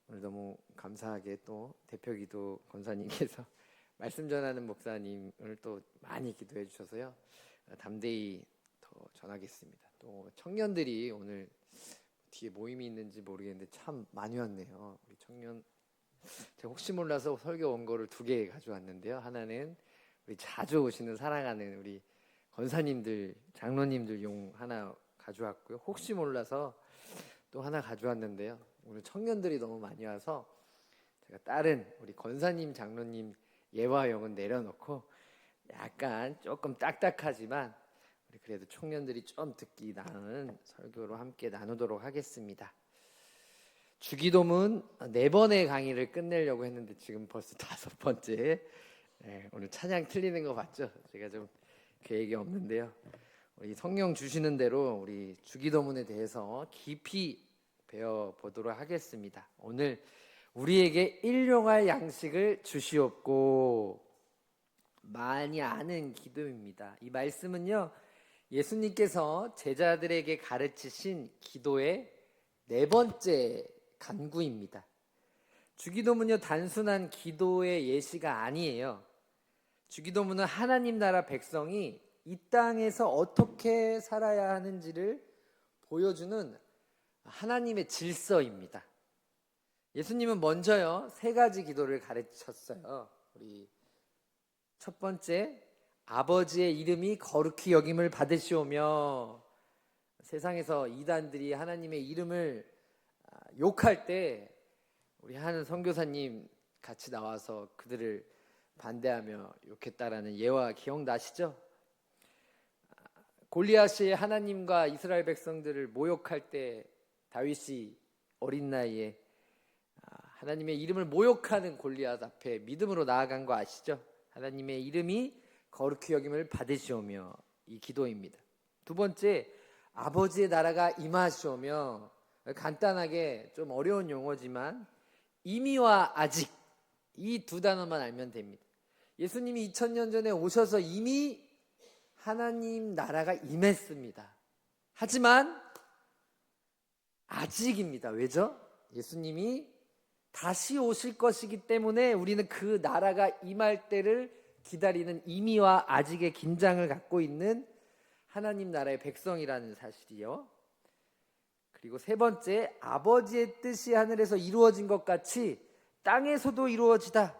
오늘 너무 감사하게 또 대표기도 권사님께서 말씀 전하는 목사님을 또 많이 기도해 주셔서요. 담대히 더 전하겠습니다. 또 청년들이 오늘 뒤에 모임이 있는지 모르겠는데 참 많이 왔네요. 우리 청년, 제가 혹시 몰라서 설교 원고를 2개 가져왔는데요. 하나는 우리 자주 오시는 사랑하는 우리 권사님들, 장로님들 용 하나 가져왔고요. 혹시 몰라서 또 하나 가져왔는데요. 오늘 청년들이 너무 많이 와서 제가 다른 우리 권사님, 장로님 예와 영은 내려놓고 약간 조금 딱딱하지만 우리 그래도 청년들이 좀 듣기 나는 설교로 함께 나누도록 하겠습니다. 주기도문 4번의 강의를 끝내려고 했는데 지금 벌써 5번째. 오늘 찬양 틀리는 거 봤죠? 제가 좀 계획이 없는데요. 우리 성령 주시는 대로 우리 주기도문에 대해서 깊이 배워보도록 하겠습니다. 오늘 우리에게 일용할 양식을 주시옵고, 많이 아는 기도입니다. 이 말씀은요, 예수님께서 제자들에게 가르치신 기도의 4번째 간구입니다. 주기도문은요, 단순한 기도의 예시가 아니에요. 주기도문은 하나님 나라 백성이 이 땅에서 어떻게 살아야 하는지를 보여주는 하나님의 질서입니다. 예수님은 먼저요 3가지 기도를 가르쳤어요. 우리 첫 번째, 아버지의 이름이 거룩히 여김을 받으시오며, 세상에서 이단들이 하나님의 이름을 욕할 때 우리 한 선교사님 같이 나와서 그들을 반대하며 욕했다라는 예화 기억나시죠? 골리앗이 하나님과 이스라엘 백성들을 모욕할 때 다윗이 어린 나이에 하나님의 이름을 모욕하는 골리앗 앞에 믿음으로 나아간 거 아시죠? 하나님의 이름이 거룩히 여김을 받으시오며, 이 기도입니다. 2번째, 아버지의 나라가 임하시오며, 간단하게 좀 어려운 용어지만 이미와 아직, 이 2 단어만 알면 됩니다. 예수님이 2000년 전에 오셔서 이미 하나님 나라가 임했습니다. 하지만 아직입니다. 왜죠? 예수님이 다시 오실 것이기 때문에 우리는 그 나라가 임할 때를 기다리는 이미와 아직의 긴장을 갖고 있는 하나님 나라의 백성이라는 사실이요. 그리고 3번째, 아버지의 뜻이 하늘에서 이루어진 것 같이 땅에서도 이루어지다.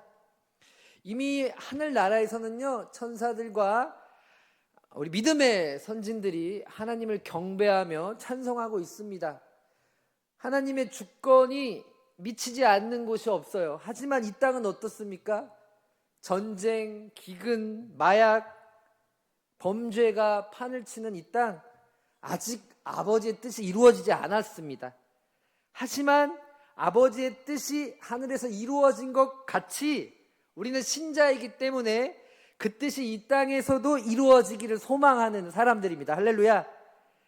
이미 하늘나라에서는요, 천사들과 우리 믿음의 선진들이 하나님을 경배하며 찬송하고 있습니다. 하나님의 주권이 미치지 않는 곳이 없어요. 하지만 이 땅은 어떻습니까? 전쟁, 기근, 마약, 범죄가 판을 치는 이 땅, 아직 아버지의 뜻이 이루어지지 않았습니다. 하지만 아버지의 뜻이 하늘에서 이루어진 것 같이 우리는 신자이기 때문에 그 뜻이 이 땅에서도 이루어지기를 소망하는 사람들입니다. 할렐루야.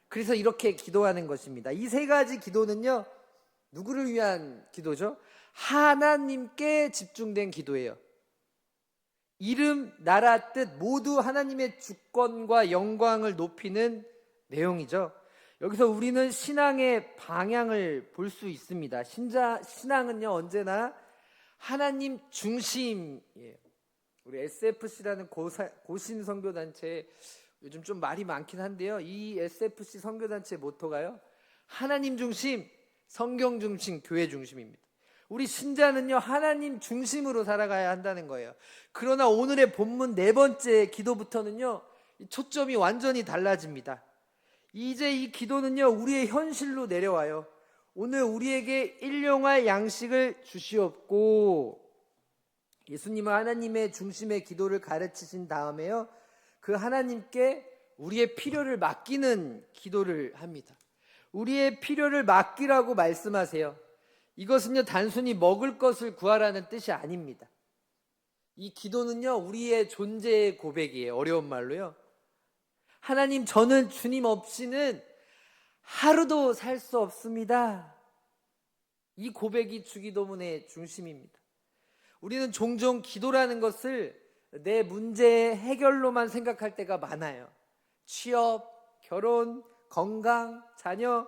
그래서 이렇게 기도하는 것입니다. 이 3가지 기도는요, 누구를 위한 기도죠? 하나님께 집중된 기도예요. 이름, 나라, 뜻 모두 하나님의 주권과 영광을 높이는 내용이죠. 여기서 우리는 신앙의 방향을 볼 수 있습니다. 신앙은요, 언제나 하나님 중심이에요. 우리 SFC라는 고신 선교단체, 요즘 좀 말이 많긴 한데요, 이 SFC 선교단체의 모토가요, 하나님 중심, 성경 중심, 교회 중심입니다. 우리 신자는요, 하나님 중심으로 살아가야 한다는 거예요. 그러나 오늘의 본문 4번째 기도부터는요, 초점이 완전히 달라집니다. 이제 이 기도는요, 우리의 현실로 내려와요. 오늘 우리에게 일용할 양식을 주시옵고, 예수님은 하나님의 중심의 기도를 가르치신 다음에요, 그 하나님께 우리의 필요를 맡기는 기도를 합니다. 우리의 필요를 맡기라고 말씀하세요. 이것은요, 단순히 먹을 것을 구하라는 뜻이 아닙니다. 이 기도는요, 우리의 존재의 고백이에요. 어려운 말로요. 하나님, 저는 주님 없이는 하루도 살 수 없습니다. 이 고백이 주기도문의 중심입니다. 우리는 종종 기도라는 것을 내 문제의 해결로만 생각할 때가 많아요. 취업, 결혼, 건강, 자녀,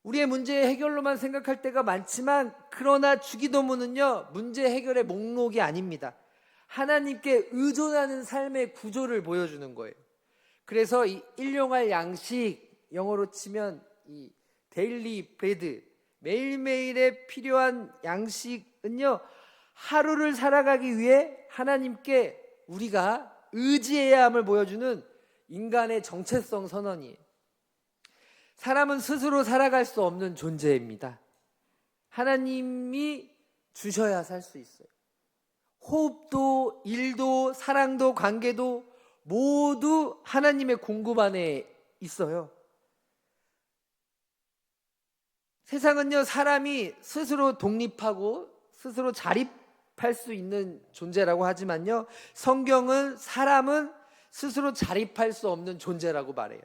우리의 문제 해결로만 생각할 때가 많지만, 그러나 주기도문은요, 문제 해결의 목록이 아닙니다. 하나님께 의존하는 삶의 구조를 보여주는 거예요. 그래서 이 일용할 양식, 영어로 치면 이 데일리 브레드, 매일매일에 필요한 양식은요, 하루를 살아가기 위해 하나님께 우리가 의지해야 함을 보여주는 인간의 정체성 선언이에요. 사람은 스스로 살아갈 수 없는 존재입니다. 하나님이 주셔야 살 수 있어요. 호흡도, 일도, 사랑도, 관계도 모두 하나님의 공급 안에 있어요. 세상은요, 사람이 스스로 독립하고 스스로 자립할 수 있는 존재라고 하지만요, 성경은 사람은 스스로 자립할 수 없는 존재라고 말해요.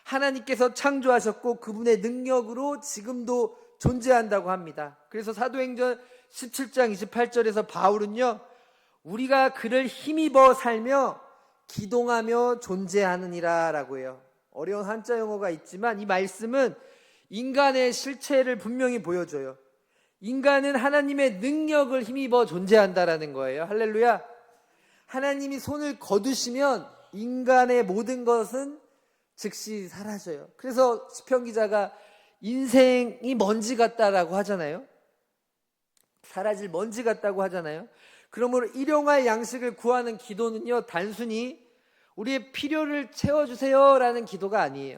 하나님께서 창조하셨고 그분의 능력으로 지금도 존재한다고 합니다. 그래서 사도행전 17장 28절에서 바울은요, 우리가 그를 힘입어 살며 기동하며 존재하느니라 라고 해요. 어려운 한자 용어가 있지만 이 말씀은 인간의 실체를 분명히 보여줘요. 인간은 하나님의 능력을 힘입어 존재한다라는 거예요. 할렐루야. 하나님이 손을 거두시면 인간의 모든 것은 즉시 사라져요. 그래서 시편 기자가 인생이 먼지 같다라고 하잖아요. 사라질 먼지 같다고 하잖아요. 그러므로 일용할 양식을 구하는 기도는요, 단순히 우리의 필요를 채워주세요 라는 기도가 아니에요.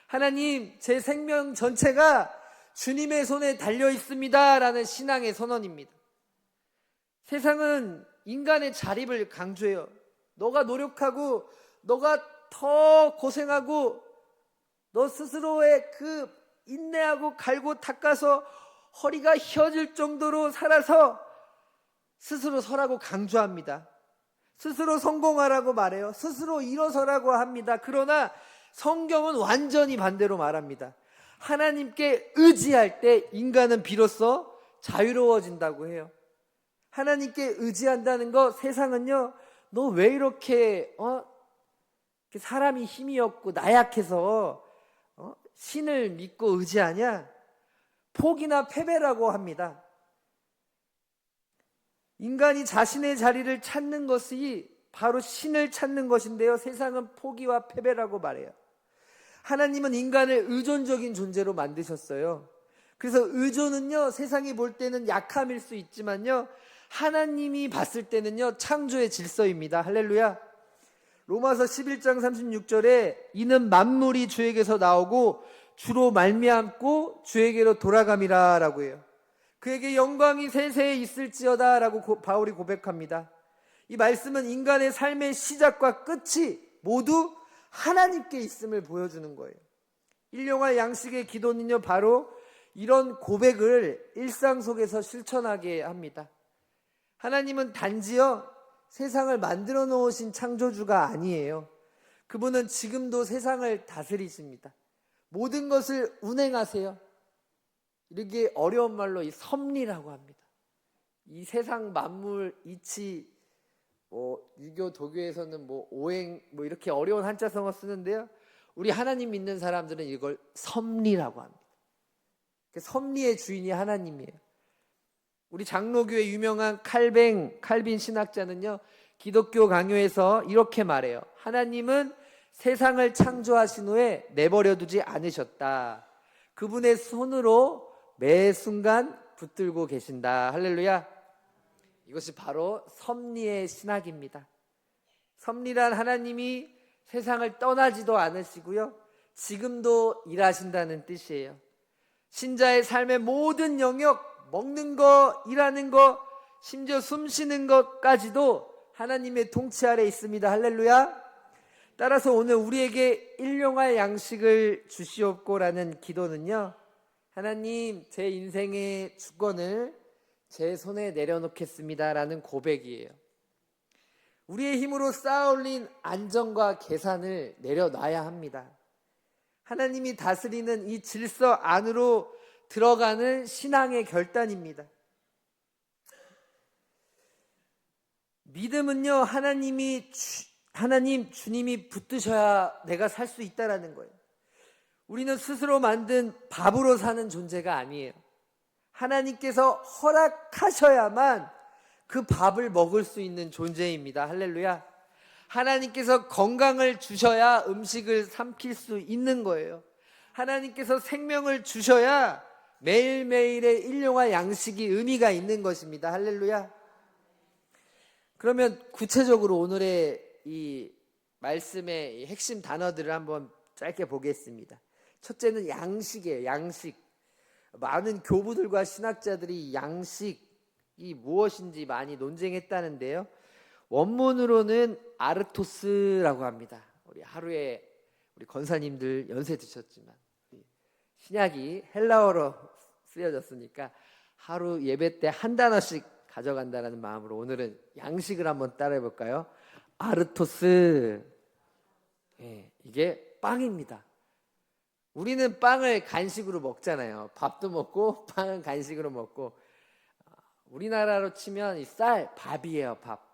하나님, 제 생명 전체가 주님의 손에 달려 있습니다 라는 신앙의 선언입니다. 세상은 인간의 자립을 강조해요. 너가 노력하고 너가 더 고생하고 너 스스로의 그 인내하고 갈고 닦아서 허리가 휘어질 정도로 살아서 스스로 서라고 강조합니다. 스스로 성공하라고 말해요. 스스로 일어서라고 합니다. 그러나 성경은 완전히 반대로 말합니다. 하나님께 의지할 때 인간은 비로소 자유로워진다고 해요. 하나님께 의지한다는 거, 세상은요, 너 왜 이렇게 사람이 힘이 없고 나약해서 신을 믿고 의지하냐? 포기나 패배라고 합니다. 인간이 자신의 자리를 찾는 것이 바로 신을 찾는 것인데요, 세상은 포기와 패배라고 말해요. 하나님은 인간을 의존적인 존재로 만드셨어요. 그래서 의존은요, 세상이 볼 때는 약함일 수 있지만요, 하나님이 봤을 때는요, 창조의 질서입니다. 할렐루야. 로마서 11장 36절에 이는 만물이 주에게서 나오고 주로 말미암고 주에게로 돌아감이라 라고 해요. 그에게 영광이 세세에 있을지어다 라고 바울이 고백합니다. 이 말씀은 인간의 삶의 시작과 끝이 모두 하나님께 있음을 보여주는 거예요. 일용할 양식의 기도는요, 바로 이런 고백을 일상 속에서 실천하게 합니다. 하나님은 단지요, 세상을 만들어 놓으신 창조주가 아니에요. 그분은 지금도 세상을 다스리십니다. 모든 것을 운행하세요. 이렇게 어려운 말로 이 섭리라고 합니다. 이 세상 만물 이치, 유교 도교에서는 오행 이렇게 어려운 한자성어 쓰는데요, 우리 하나님 믿는 사람들은 이걸 섭리라고 합니다. 섭리의 주인이 하나님이에요. 우리 장로교의 유명한 칼빈 신학자는요, 기독교 강요에서 이렇게 말해요. 하나님은 세상을 창조하신 후에 내버려 두지 않으셨다. 그분의 손으로 매 순간 붙들고 계신다. 할렐루야. 이것이 바로 섭리의 신학입니다. 섭리란 하나님이 세상을 떠나지도 않으시고요, 지금도 일하신다는 뜻이에요. 신자의 삶의 모든 영역, 먹는 거, 일하는 거, 심지어 숨 쉬는 것까지도 하나님의 통치 아래 있습니다. 할렐루야. 따라서 오늘 우리에게 일용할 양식을 주시옵고라는 기도는요, 하나님, 제 인생의 주권을 제 손에 내려놓겠습니다 라는 고백이에요. 우리의 힘으로 쌓아올린 안정과 계산을 내려놔야 합니다. 하나님이 다스리는 이 질서 안으로 들어가는 신앙의 결단입니다. 믿음은요, 하나님 주님이 붙드셔야 내가 살 수 있다라는 거예요. 우리는 스스로 만든 밥으로 사는 존재가 아니에요. 하나님께서 허락하셔야만 그 밥을 먹을 수 있는 존재입니다. 할렐루야. 하나님께서 건강을 주셔야 음식을 삼킬 수 있는 거예요. 하나님께서 생명을 주셔야 매일매일의 일용할 양식이 의미가 있는 것입니다. 할렐루야. 그러면 구체적으로 오늘의 이 말씀의 핵심 단어들을 한번 짧게 보겠습니다. 첫째는 양식이에요. 양식. 많은 교부들과 신학자들이 양식이 무엇인지 많이 논쟁했다는데요. 원문으로는 아르토스라고 합니다. 우리 하루에 우리 권사님들 연세 드셨지만 신약이 헬라어로 쓰여졌으니까 하루 예배 때 한 단어씩 가져간다는 마음으로 오늘은 양식을 한번 따라해 볼까요? 아르토스. 이게 빵입니다. 우리는 빵을 간식으로 먹잖아요. 밥도 먹고 빵은 간식으로 먹고. 우리나라로 치면 이 쌀, 밥이에요. 밥.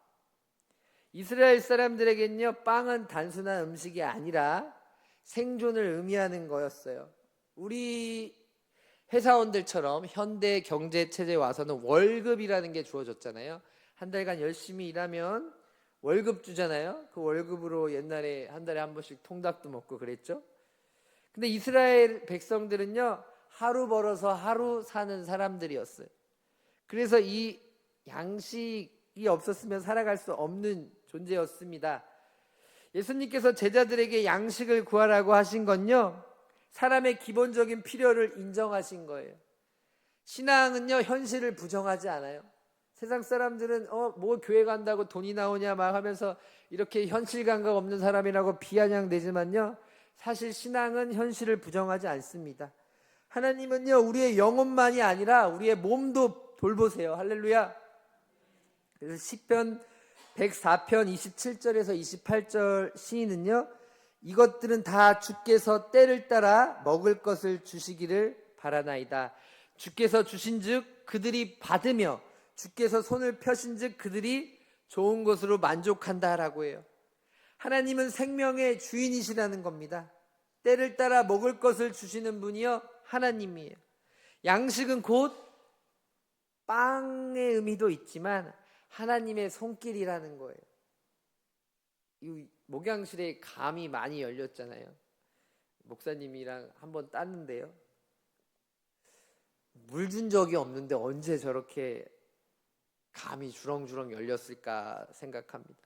이스라엘 사람들에게는요, 빵은 단순한 음식이 아니라 생존을 의미하는 거였어요. 우리 회사원들처럼 현대 경제 체제에 와서는 월급이라는 게 주어졌잖아요. 한 달간 열심히 일하면 월급 주잖아요. 그 월급으로 옛날에 한 달에 한 번씩 통닭도 먹고 그랬죠. 근데 이스라엘 백성들은요, 하루 벌어서 하루 사는 사람들이었어요. 그래서 이 양식이 없었으면 살아갈 수 없는 존재였습니다. 예수님께서 제자들에게 양식을 구하라고 하신 건요, 사람의 기본적인 필요를 인정하신 거예요. 신앙은요, 현실을 부정하지 않아요. 세상 사람들은 뭐 교회 간다고 돈이 나오냐 막 하면서 이렇게 현실 감각 없는 사람이라고 비아냥대지만요, 사실 신앙은 현실을 부정하지 않습니다. 하나님은요, 우리의 영혼만이 아니라 우리의 몸도 돌보세요. 할렐루야. 그래서 시편 104편 27절에서 28절 시인은요, 이것들은 다 주께서 때를 따라 먹을 것을 주시기를 바라나이다. 주께서 주신즉 그들이 받으며 주께서 손을 펴신즉 그들이 좋은 것으로 만족한다라고 해요. 하나님은 생명의 주인이시라는 겁니다. 때를 따라 먹을 것을 주시는 분이요, 하나님이에요. 양식은 곧 빵의 의미도 있지만 하나님의 손길이라는 거예요. 이 목양실에 감이 많이 열렸잖아요. 목사님이랑 한번 땄는데요, 물 준 적이 없는데 언제 저렇게 감이 주렁주렁 열렸을까 생각합니다.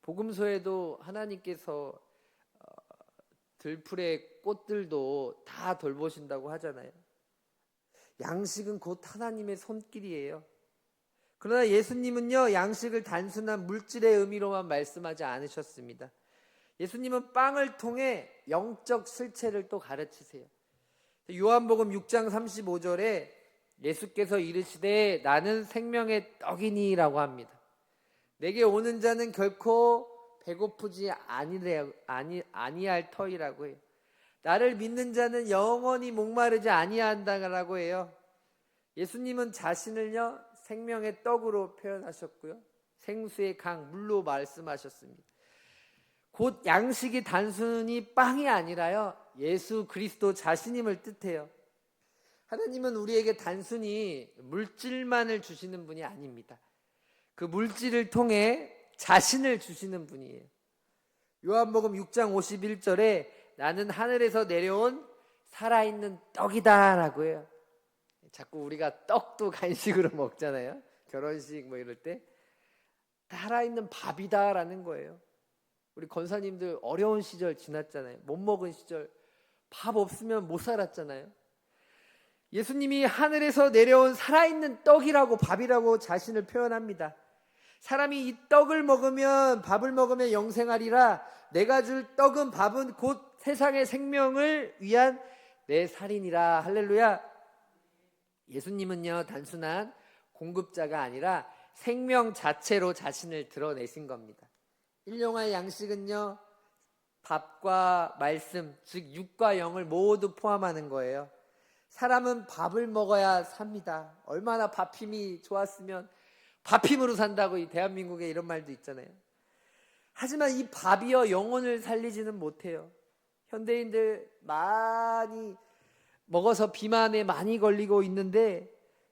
복음서에도 하나님께서 들풀의 꽃들도 다 돌보신다고 하잖아요. 양식은 곧 하나님의 손길이에요. 그러나 예수님은요, 양식을 단순한 물질의 의미로만 말씀하지 않으셨습니다. 예수님은 빵을 통해 영적 실체를 또 가르치세요. 요한복음 6장 35절에 예수께서 이르시되 나는 생명의 떡이니라고 합니다. 내게 오는 자는 결코 배고프지 아니할 터이라고 해요. 나를 믿는 자는 영원히 목마르지 아니한다라고 해요. 예수님은 자신을요, 생명의 떡으로 표현하셨고요, 생수의 강, 물로 말씀하셨습니다. 곧 양식이 단순히 빵이 아니라요, 예수 그리스도 자신임을 뜻해요. 하나님은 우리에게 단순히 물질만을 주시는 분이 아닙니다. 그 물질을 통해 자신을 주시는 분이에요. 요한복음 6장 51절에 나는 하늘에서 내려온 살아있는 떡이다 라고 해요. 자꾸 우리가 떡도 간식으로 먹잖아요. 결혼식 뭐 이럴 때 살아있는 밥이다 라는 거예요. 우리 권사님들 어려운 시절 지났잖아요. 못 먹은 시절, 밥 없으면 못 살았잖아요. 예수님이 하늘에서 내려온 살아있는 떡이라고, 밥이라고 자신을 표현합니다. 사람이 이 떡을 먹으면, 밥을 먹으면 영생하리라. 내가 줄 떡은 밥은 곧 세상의 생명을 위한 내 살이니라. 할렐루야. 예수님은요, 단순한 공급자가 아니라 생명 자체로 자신을 드러내신 겁니다. 일용할 양식은요, 밥과 말씀, 즉 육과 영을 모두 포함하는 거예요. 사람은 밥을 먹어야 삽니다. 얼마나 밥힘이 좋았으면 밥힘으로 산다고 이 대한민국에 이런 말도 있잖아요. 하지만 이 밥이요, 영혼을 살리지는 못해요. 현대인들 많이 먹어서 비만에 많이 걸리고 있는데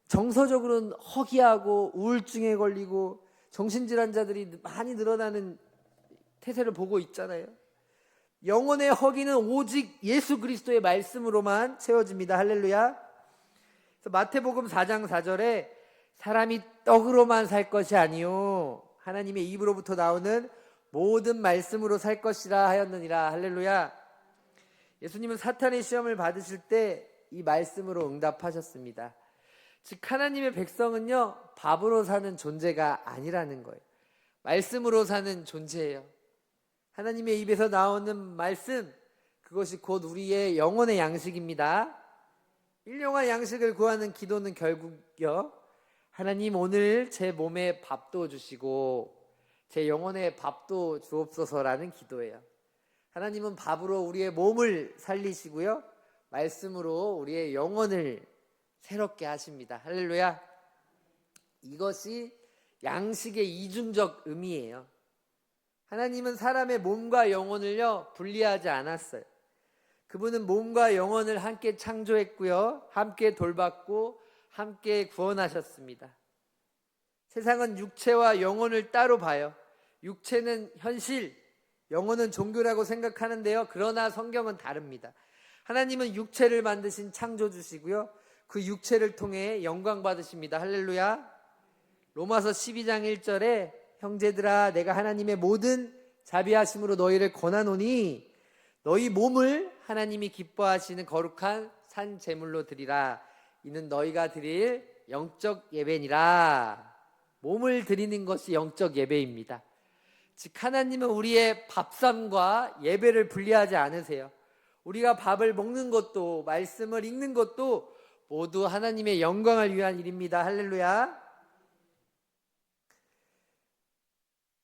정서적으로는 허기하고 우울증에 걸리고 정신질환자들이 많이 늘어나는 태세를 보고 있잖아요. 영혼의 허기는 오직 예수 그리스도의 말씀으로만 채워집니다. 할렐루야. 그래서 마태복음 4장 4절에 사람이 떡으로만 살 것이 아니요 하나님의 입으로부터 나오는 모든 말씀으로 살 것이라 하였느니라. 할렐루야. 예수님은 사탄의 시험을 받으실 때 이 말씀으로 응답하셨습니다. 즉 하나님의 백성은요 밥으로 사는 존재가 아니라는 거예요. 말씀으로 사는 존재예요. 하나님의 입에서 나오는 말씀, 그것이 곧 우리의 영혼의 양식입니다. 일용할 양식을 구하는 기도는 결국요 하나님 오늘 제 몸에 밥도 주시고 제 영혼에 밥도 주옵소서라는 기도예요. 하나님은 밥으로 우리의 몸을 살리시고요 말씀으로 우리의 영혼을 새롭게 하십니다. 할렐루야. 이것이 양식의 이중적 의미예요. 하나님은 사람의 몸과 영혼을요 분리하지 않았어요. 그분은 몸과 영혼을 함께 창조했고요 함께 돌봤고 함께 구원하셨습니다. 세상은 육체와 영혼을 따로 봐요. 육체는 현실, 영혼은 종교라고 생각하는데요 그러나 성경은 다릅니다. 하나님은 육체를 만드신 창조주시고요 그 육체를 통해 영광 받으십니다. 할렐루야. 로마서 12장 1절에 형제들아 내가 하나님의 모든 자비하심으로 너희를 권하노니 너희 몸을 하나님이 기뻐하시는 거룩한 산 제물로 드리라. 이는 너희가 드릴 영적 예배니라. 몸을 드리는 것이 영적 예배입니다. 즉 하나님은 우리의 밥상과 예배를 분리하지 않으세요. 우리가 밥을 먹는 것도 말씀을 읽는 것도 모두 하나님의 영광을 위한 일입니다. 할렐루야.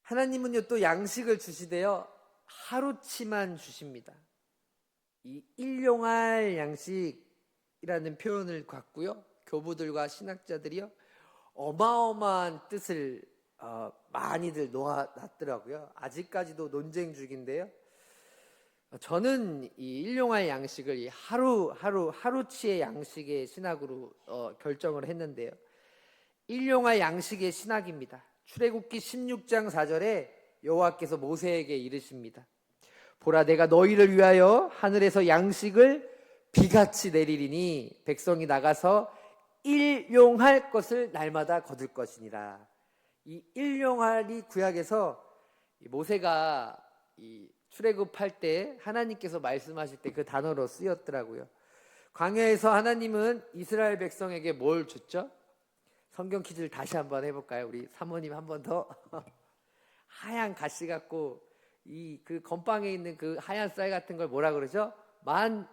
하나님은요 또 양식을 주시되요 하루치만 주십니다. 이 일용할 양식이라는 표현을 갖고요 교부들과 신학자들이요 어마어마한 뜻을 많이들 놓아놨더라고요. 아직까지도 논쟁 중인데요. 저는 이 일용할 양식을 이 하루치의 양식의 신학으로 결정을 했는데요. 일용할 양식의 신학입니다. 출애굽기 16장 4절에 여호와께서 모세에게 이르십니다. 보라 내가 너희를 위하여 하늘에서 양식을 비같이 내리리니 백성이 나가서 일용할 것을 날마다 거둘 것이니라. 이 일용할이 구약에서 모세가 이 출애굽할 때 하나님께서 말씀하실 때 그 단어로 쓰였더라고요. 광야에서 하나님은 이스라엘 백성에게 뭘 줬죠? 성경 퀴즈를 다시 한번 해볼까요? 우리 사모님 한 번 더. 하얀 가시 같고 그 건빵에 있는 그 하얀 쌀 같은 걸 뭐라 그러죠? 만나.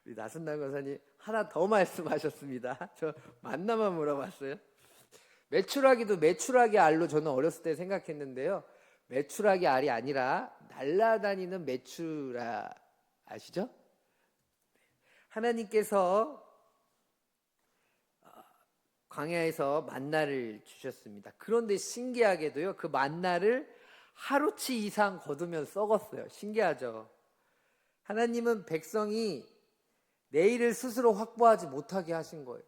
우리 나순남 권사님 하나 더 말씀하셨습니다. 저 만나만 물어봤어요. 메추라기도 메추라기 알로 저는 어렸을 때 생각했는데요. 메추라기 알이 아니라 날아다니는 메추라 아시죠? 하나님께서 광야에서 만나를 주셨습니다. 그런데 신기하게도요. 그 만나를 하루치 이상 거두면 썩었어요. 신기하죠? 하나님은 백성이 내일을 스스로 확보하지 못하게 하신 거예요.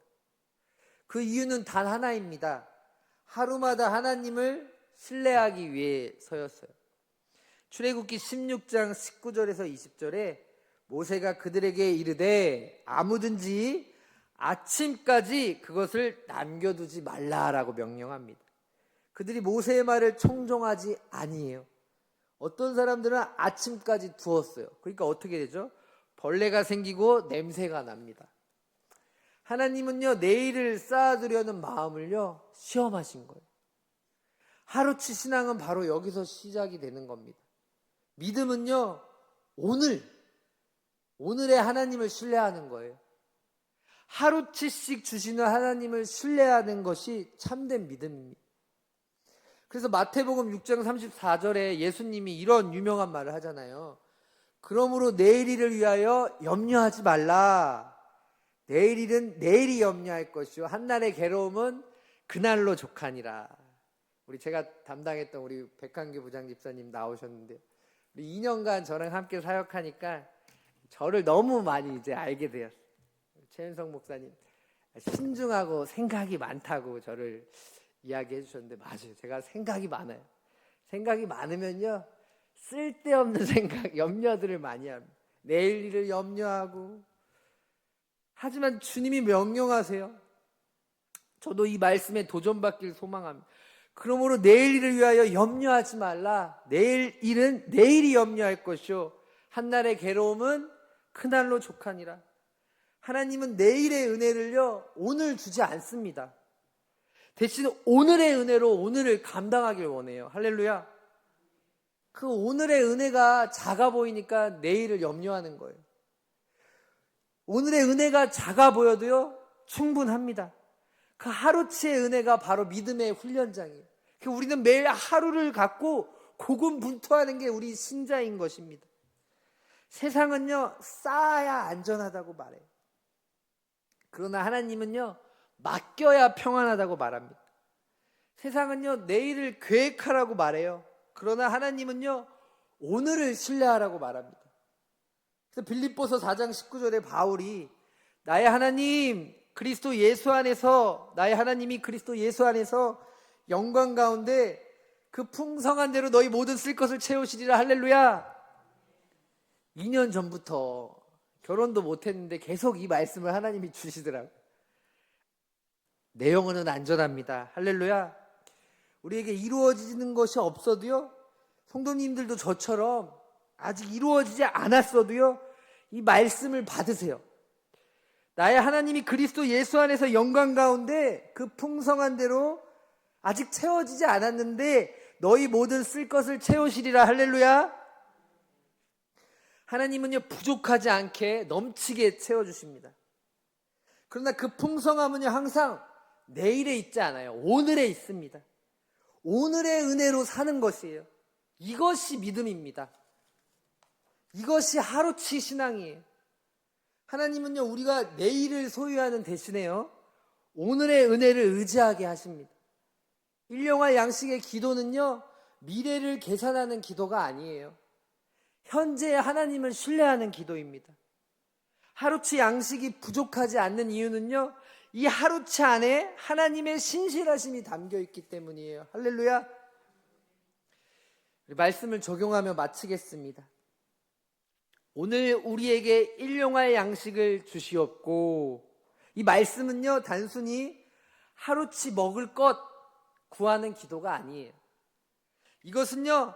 그 이유는 단 하나입니다. 하루마다 하나님을 신뢰하기 위해서였어요. 출애굽기 16장 19절에서 20절에 모세가 그들에게 이르되 아무든지 아침까지 그것을 남겨두지 말라라고 명령합니다. 그들이 모세의 말을 청종하지 아니해요. 어떤 사람들은 아침까지 두었어요. 그러니까 어떻게 되죠? 벌레가 생기고 냄새가 납니다. 하나님은요 내일을 쌓아두려는 마음을요 시험하신 거예요. 하루치 신앙은 바로 여기서 시작이 되는 겁니다. 믿음은요 오늘의 하나님을 신뢰하는 거예요. 하루치씩 주시는 하나님을 신뢰하는 것이 참된 믿음입니다. 그래서 마태복음 6장 34절에 예수님이 이런 유명한 말을 하잖아요. 그러므로 내일 일을 위하여 염려하지 말라. 내일 일은 내일이 염려할 것이요 한날의 괴로움은 그날로 족하니라. 제가 담당했던 우리 백한규 부장집사님 나오셨는데, 우리 2년간 저랑 함께 사역하니까 저를 너무 많이 이제 알게 되었어요. 최은성 목사님 신중하고 생각이 많다고 저를 이야기해 주셨는데, 맞아요. 제가 생각이 많아요. 생각이 많으면요, 쓸데없는 생각, 염려들을 많이 합니다. 내일 일을 염려하고. 하지만 주님이 명령하세요. 저도 이 말씀에 도전받길 소망합니다. 그러므로 내일 일을 위하여 염려하지 말라. 내일 일은 내일이 염려할 것이요, 한날의 괴로움은 그날로 족하니라. 하나님은 내일의 은혜를요, 오늘 주지 않습니다. 대신 오늘의 은혜로 오늘을 감당하길 원해요. 할렐루야. 그 오늘의 은혜가 작아 보이니까 내일을 염려하는 거예요. 오늘의 은혜가 작아 보여도요, 충분합니다. 그 하루치의 은혜가 바로 믿음의 훈련장이에요. 우리는 매일 하루를 갖고 고군분투하는 게 우리 신자인 것입니다. 세상은요, 쌓아야 안전하다고 말해요. 그러나 하나님은요, 맡겨야 평안하다고 말합니다. 세상은요, 내일을 계획하라고 말해요. 그러나 하나님은요, 오늘을 신뢰하라고 말합니다. 그래서 빌립보서 4장 19절에 바울이 나의 하나님 그리스도 예수 안에서, 나의 하나님이 그리스도 예수 안에서 영광 가운데 그 풍성한 대로 너희 모든 쓸 것을 채우시리라. 할렐루야. 2년 전부터 결혼도 못했는데 계속 이 말씀을 하나님이 주시더라고요. 내 영혼은 안전합니다. 할렐루야. 우리에게 이루어지는 것이 없어도요, 성도님들도 저처럼 아직 이루어지지 않았어도요, 이 말씀을 받으세요. 나의 하나님이 그리스도 예수 안에서 영광 가운데 그 풍성한 대로 아직 채워지지 않았는데 너희 모든 쓸 것을 채우시리라. 할렐루야. 하나님은요, 부족하지 않게 넘치게 채워주십니다. 그러나 그 풍성함은요, 항상 내일에 있지 않아요. 오늘에 있습니다. 오늘의 은혜로 사는 것이에요. 이것이 믿음입니다. 이것이 하루치 신앙이에요. 하나님은요, 우리가 내일을 소유하는 대신에요, 오늘의 은혜를 의지하게 하십니다. 일용할 양식의 기도는요, 미래를 계산하는 기도가 아니에요. 현재의 하나님을 신뢰하는 기도입니다. 하루치 양식이 부족하지 않는 이유는요, 이 하루치 안에 하나님의 신실하심이 담겨 있기 때문이에요. 할렐루야. 말씀을 적용하며 마치겠습니다. 오늘 우리에게 일용할 양식을 주시옵고, 이 말씀은요, 단순히 하루치 먹을 것 구하는 기도가 아니에요. 이것은요,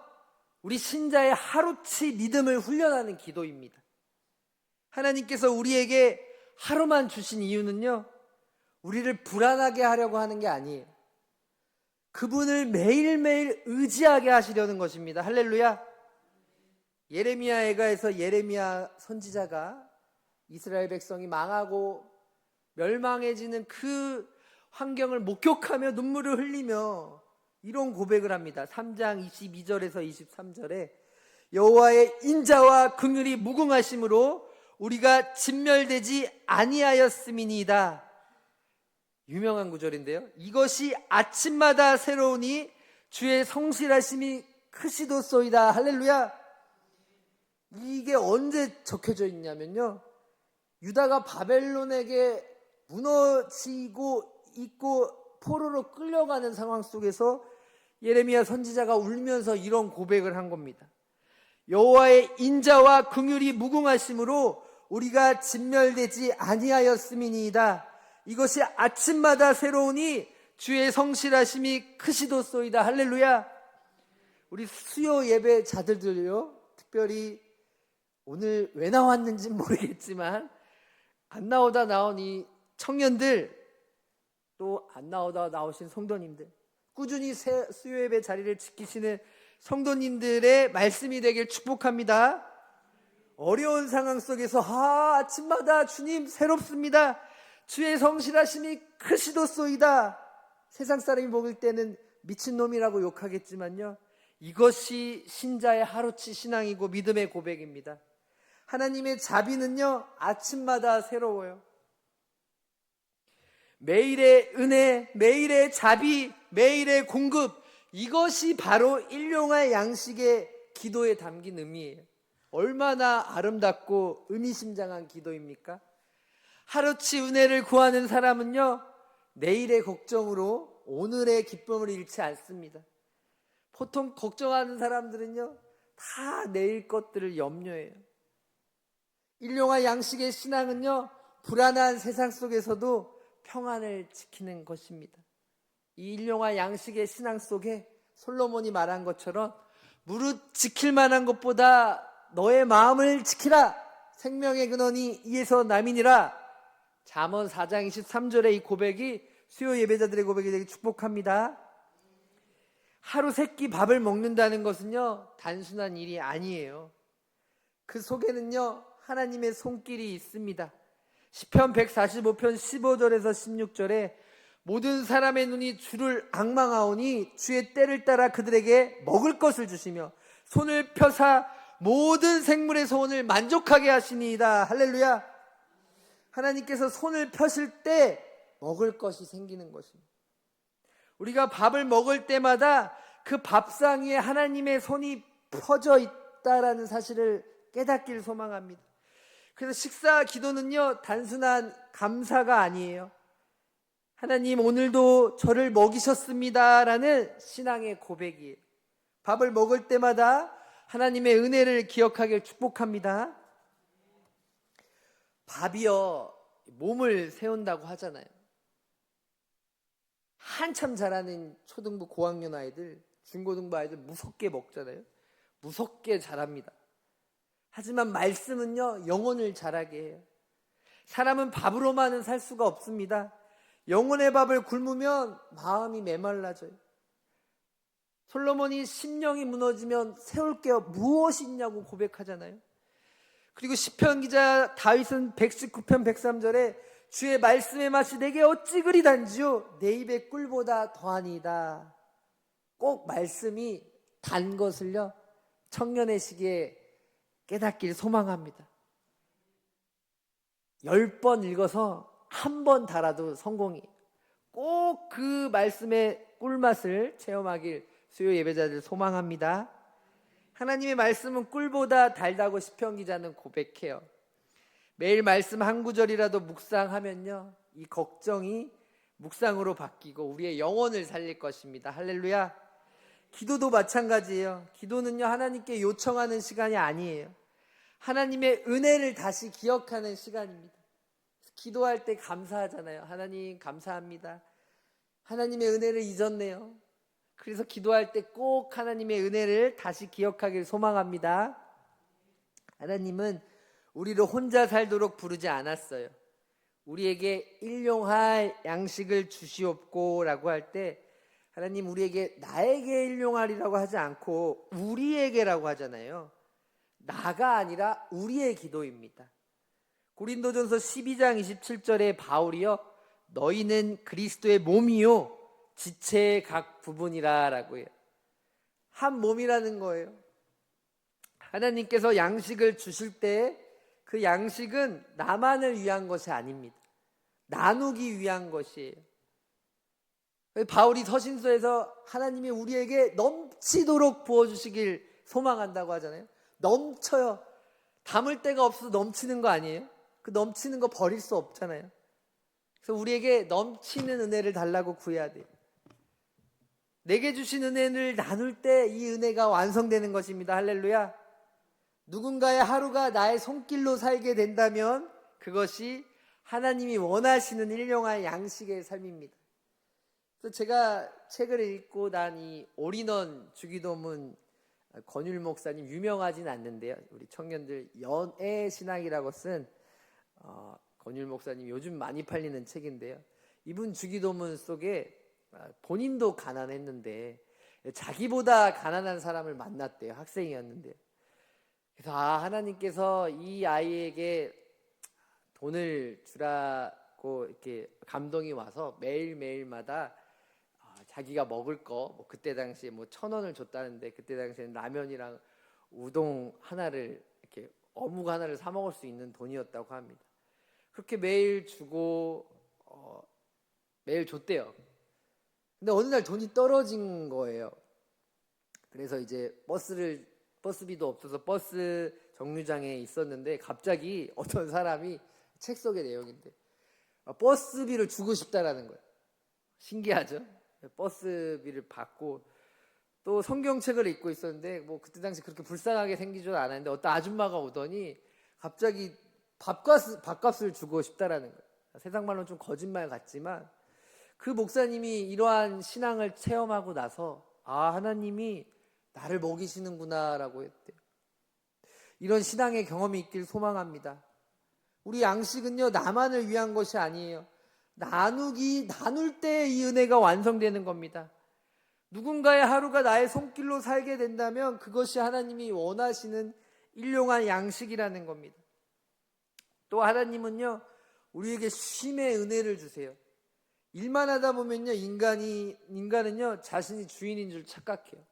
우리 신자의 하루치 믿음을 훈련하는 기도입니다. 하나님께서 우리에게 하루만 주신 이유는요, 우리를 불안하게 하려고 하는 게 아니에요. 그분을 매일매일 의지하게 하시려는 것입니다. 할렐루야. 예레미야 애가에서 예레미야 선지자가 이스라엘 백성이 망하고 멸망해지는 그 환경을 목격하며 눈물을 흘리며 이런 고백을 합니다. 3장 22절에서 23절에 여호와의 인자와 긍휼이 무궁하심으로 우리가 진멸되지 아니하였음이니이다. 유명한 구절인데요, 이것이 아침마다 새로우니 주의 성실하심이 크시도소이다. 할렐루야. 이게 언제 적혀져 있냐면요, 유다가 바벨론에게 무너지고 있고 포로로 끌려가는 상황 속에서 예레미야 선지자가 울면서 이런 고백을 한 겁니다. 여호와의 인자와 긍휼이 무궁하심으로 우리가 진멸되지 아니하였음이니이다. 이것이 아침마다 새로우니 주의 성실하심이 크시도소이다. 할렐루야. 우리 수요 예배 자들들요, 특별히 오늘 왜 나왔는지는 모르겠지만 안 나오다 나온 이 청년들, 또 안 나오다 나오신 성도님들, 꾸준히 수요 예배 자리를 지키시는 성도님들의 말씀이 되길 축복합니다. 어려운 상황 속에서 아침마다 주님 새롭습니다. 주의 성실하심이 크시도소이다. 세상 사람이 먹을 때는 미친놈이라고 욕하겠지만요, 이것이 신자의 하루치 신앙이고 믿음의 고백입니다. 하나님의 자비는요, 아침마다 새로워요. 매일의 은혜, 매일의 자비, 매일의 공급, 이것이 바로 일용할 양식의 기도에 담긴 의미예요. 얼마나 아름답고 의미심장한 기도입니까? 하루치 은혜를 구하는 사람은요, 내일의 걱정으로 오늘의 기쁨을 잃지 않습니다. 보통 걱정하는 사람들은요, 다 내일 것들을 염려해요. 일용할 양식의 신앙은요, 불안한 세상 속에서도 평안을 지키는 것입니다. 이 일용할 양식의 신앙 속에 솔로몬이 말한 것처럼 무릇 지킬 만한 것보다 너의 마음을 지키라. 생명의 근원이 이에서 남이니라. 잠언 4장 23절의 이 고백이 수요 예배자들의 고백이 되게 축복합니다. 하루 세끼 밥을 먹는다는 것은요, 단순한 일이 아니에요. 그 속에는요, 하나님의 손길이 있습니다. 시편 145편 15절에서 16절에 모든 사람의 눈이 주를 앙망하오니 주의 때를 따라 그들에게 먹을 것을 주시며 손을 펴사 모든 생물의 소원을 만족하게 하시니이다. 할렐루야. 하나님께서 손을 펴실 때 먹을 것이 생기는 것입니다. 우리가 밥을 먹을 때마다 그 밥상 위에 하나님의 손이 펴져 있다라는 사실을 깨닫기를 소망합니다. 그래서 식사 기도는요, 단순한 감사가 아니에요. 하나님 오늘도 저를 먹이셨습니다라는 신앙의 고백이에요. 밥을 먹을 때마다 하나님의 은혜를 기억하길 축복합니다. 밥이요, 몸을 세운다고 하잖아요. 한참 자라는 초등부 고학년 아이들, 중고등부 아이들 무섭게 먹잖아요. 무섭게 자랍니다. 하지만 말씀은요, 영혼을 자라게 해요. 사람은 밥으로만은 살 수가 없습니다. 영혼의 밥을 굶으면 마음이 메말라져요. 솔로몬이 심령이 무너지면 세울 게 무엇이 있냐고 고백하잖아요. 그리고 시편 기자 다윗은 119편 103절에 주의 말씀의 맛이 내게 어찌 그리 단지요 내 입의 꿀보다 더하니이다. 꼭 말씀이 단 것을요, 청년의 시기에 깨닫길 소망합니다. 10번 읽어서 한 번 달아도 성공이. 꼭 그 말씀의 꿀맛을 체험하길 수요 예배자들 소망합니다. 하나님의 말씀은 꿀보다 달다고 시편 기자는 고백해요. 매일 말씀 한 구절이라도 묵상하면요, 이 걱정이 묵상으로 바뀌고 우리의 영혼을 살릴 것입니다. 할렐루야. 기도도 마찬가지예요. 기도는요, 하나님께 요청하는 시간이 아니에요. 하나님의 은혜를 다시 기억하는 시간입니다. 기도할 때 감사하잖아요. 하나님 감사합니다. 하나님의 은혜를 잊었네요. 그래서 기도할 때 꼭 하나님의 은혜를 다시 기억하길 소망합니다. 하나님은 우리를 혼자 살도록 부르지 않았어요. 우리에게 일용할 양식을 주시옵고 라고 할 때 하나님 우리에게 나에게 일용할이라고 하지 않고 우리에게라고 하잖아요. 나가 아니라 우리의 기도입니다. 고린도전서 12장 27절에 바울이요, 너희는 그리스도의 몸이요 지체의 각 부분이라 라고 해요. 한 몸이라는 거예요. 하나님께서 양식을 주실 때 그 양식은 나만을 위한 것이 아닙니다. 나누기 위한 것이에요. 바울이 서신서에서 하나님이 우리에게 넘치도록 부어주시길 소망한다고 하잖아요. 넘쳐요. 담을 데가 없어서 넘치는 거 아니에요? 그 넘치는 거 버릴 수 없잖아요. 그래서 우리에게 넘치는 은혜를 달라고 구해야 돼요. 내게 주신 은혜를 나눌 때 이 은혜가 완성되는 것입니다. 할렐루야. 누군가의 하루가 나의 손길로 살게 된다면 그것이 하나님이 원하시는 일용할 양식의 삶입니다. 그래서 제가 책을 읽고 난 이 올인원 주기도문, 권율 목사님 유명하진 않는데요, 우리 청년들 연애 신앙이라고 쓴 권율 목사님 요즘 많이 팔리는 책인데요, 이분 주기도문 속에 본인도 가난했는데 자기보다 가난한 사람을 만났대요. 학생이었는데. 그래서 하나님께서 이 아이에게 돈을 주라고 이렇게 감동이 와서 매일매일마다 자기가 먹을 거, 뭐 그때 당시에 뭐 1,000원을 줬다는데 그때 당시에는 라면이랑 우동 하나를, 이렇게 어묵 하나를 사 먹을 수 있는 돈이었다고 합니다. 그렇게 매일 주고 매일 줬대요. 근데 어느 날 돈이 떨어진 거예요. 그래서 이제 버스비도 없어서 버스 정류장에 있었는데 갑자기 어떤 사람이 책 속의 내용인데 버스비를 주고 싶다라는 거예요. 신기하죠? 버스비를 받고 또 성경책을 읽고 있었는데 뭐 그때 당시 그렇게 불쌍하게 생기지도 않았는데 어떤 아줌마가 오더니 갑자기 밥값을 주고 싶다라는 거예요. 세상 말로는 좀 거짓말 같지만 그 목사님이 이러한 신앙을 체험하고 나서 하나님이 나를 먹이시는구나라고 했대요. 이런 신앙의 경험이 있길 소망합니다. 우리 양식은요, 나만을 위한 것이 아니에요. 나눌 때 이 은혜가 완성되는 겁니다. 누군가의 하루가 나의 손길로 살게 된다면 그것이 하나님이 원하시는 일용할 양식이라는 겁니다. 또 하나님은요, 우리에게 쉼의 은혜를 주세요. 일만 하다 보면요, 인간은요, 자신이 주인인 줄 착각해요.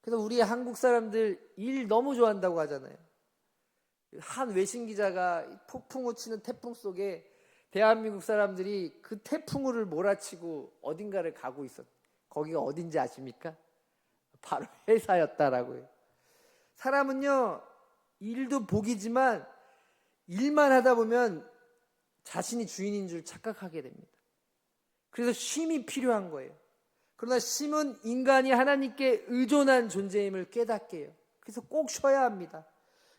그래서 우리 한국 사람들 일 너무 좋아한다고 하잖아요. 한 외신 기자가 폭풍우 치는 태풍 속에 대한민국 사람들이 그 태풍우를 몰아치고 어딘가를 가고 있었어요. 거기가 어딘지 아십니까? 바로 회사였다라고요. 사람은요, 일도 복이지만 일만 하다 보면 자신이 주인인 줄 착각하게 됩니다. 그래서 쉼이 필요한 거예요. 그러나 쉼은 인간이 하나님께 의존한 존재임을 깨닫게 해요. 그래서 꼭 쉬어야 합니다.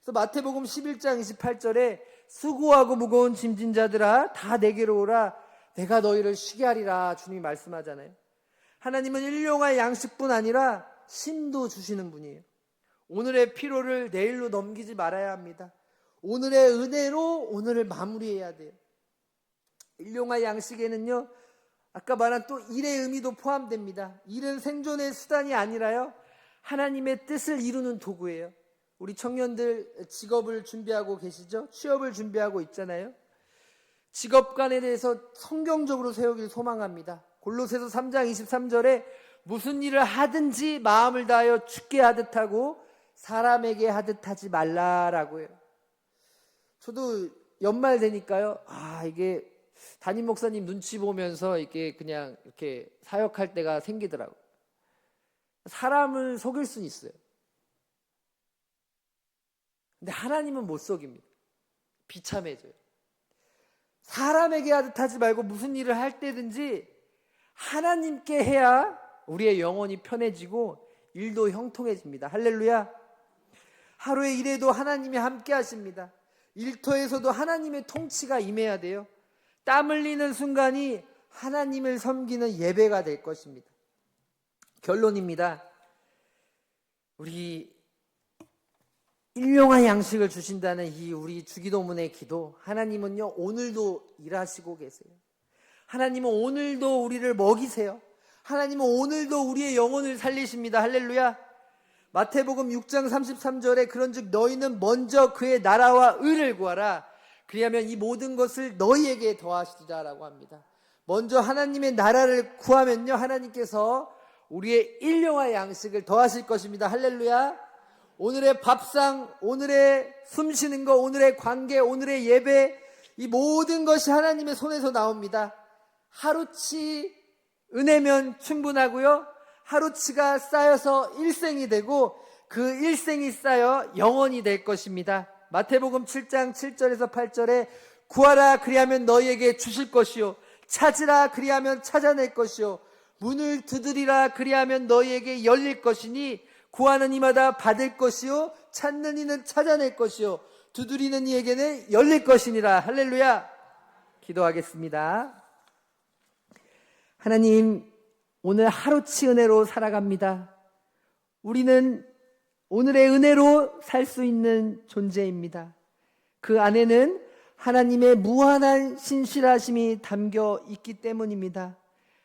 그래서 마태복음 11장 28절에 수고하고 무거운 짐진 자들아 다 내게로 오라 내가 너희를 쉬게 하리라 주님이 말씀하잖아요. 하나님은 일용할 양식뿐 아니라 쉼도 주시는 분이에요. 오늘의 피로를 내일로 넘기지 말아야 합니다. 오늘의 은혜로 오늘을 마무리해야 돼요. 일용할 양식에는요, 아까 말한 또 일의 의미도 포함됩니다. 일은 생존의 수단이 아니라요, 하나님의 뜻을 이루는 도구예요. 우리 청년들 직업을 준비하고 계시죠? 취업을 준비하고 있잖아요. 직업관에 대해서 성경적으로 세우길 소망합니다. 골로새서 3장 23절에 무슨 일을 하든지 마음을 다하여 주께 하듯 하고 사람에게 하듯 하지 말라라고 해요. 저도 연말 되니까요, 이게 담임 목사님 눈치 보면서 이게 그냥 이렇게 사역할 때가 생기더라고요. 사람을 속일 수는 있어요. 근데 하나님은 못 속입니다. 비참해져요. 사람에게 하듯 하지 말고 무슨 일을 할 때든지 하나님께 해야 우리의 영혼이 편해지고 일도 형통해집니다. 할렐루야. 하루의 일에도 하나님이 함께 하십니다. 일터에서도 하나님의 통치가 임해야 돼요. 땀 흘리는 순간이 하나님을 섬기는 예배가 될 것입니다. 결론입니다. 우리 일용할 양식을 주신다는 이 우리 주기도문의 기도, 하나님은요 오늘도 일하시고 계세요. 하나님은 오늘도 우리를 먹이세요. 하나님은 오늘도 우리의 영혼을 살리십니다. 할렐루야. 마태복음 6장 33절에 그런즉 너희는 먼저 그의 나라와 의를 구하라. 그리하면 이 모든 것을 너희에게 더하시리라라고 합니다. 먼저 하나님의 나라를 구하면요, 하나님께서 우리의 일용할 양식을 더하실 것입니다. 할렐루야. 오늘의 밥상, 오늘의 숨쉬는 것, 오늘의 관계, 오늘의 예배, 이 모든 것이 하나님의 손에서 나옵니다. 하루치 은혜면 충분하고요, 하루치가 쌓여서 일생이 되고 그 일생이 쌓여 영원이 될 것입니다. 마태복음 7장 7절에서 8절에 구하라 그리하면 너희에게 주실 것이요 찾으라 그리하면 찾아낼 것이요 문을 두드리라 그리하면 너희에게 열릴 것이니 구하는 이마다 받을 것이요 찾는 이는 찾아낼 것이요 두드리는 이에게는 열릴 것이니라. 할렐루야. 기도하겠습니다. 하나님, 오늘 하루치 은혜로 살아갑니다. 우리는 오늘의 은혜로 살 수 있는 존재입니다. 그 안에는 하나님의 무한한 신실하심이 담겨 있기 때문입니다.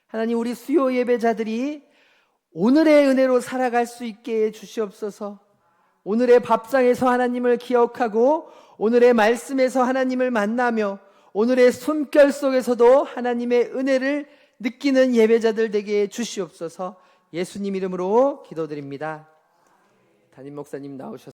하나님, 우리 수요 예배자들이 오늘의 은혜로 살아갈 수 있게 해주시옵소서. 오늘의 밥상에서 하나님을 기억하고 오늘의 말씀에서 하나님을 만나며 오늘의 숨결 속에서도 하나님의 은혜를 느끼는 예배자들 되게 해주시옵소서. 예수님 이름으로 기도드립니다. 담임 목사님 나오셨습니다.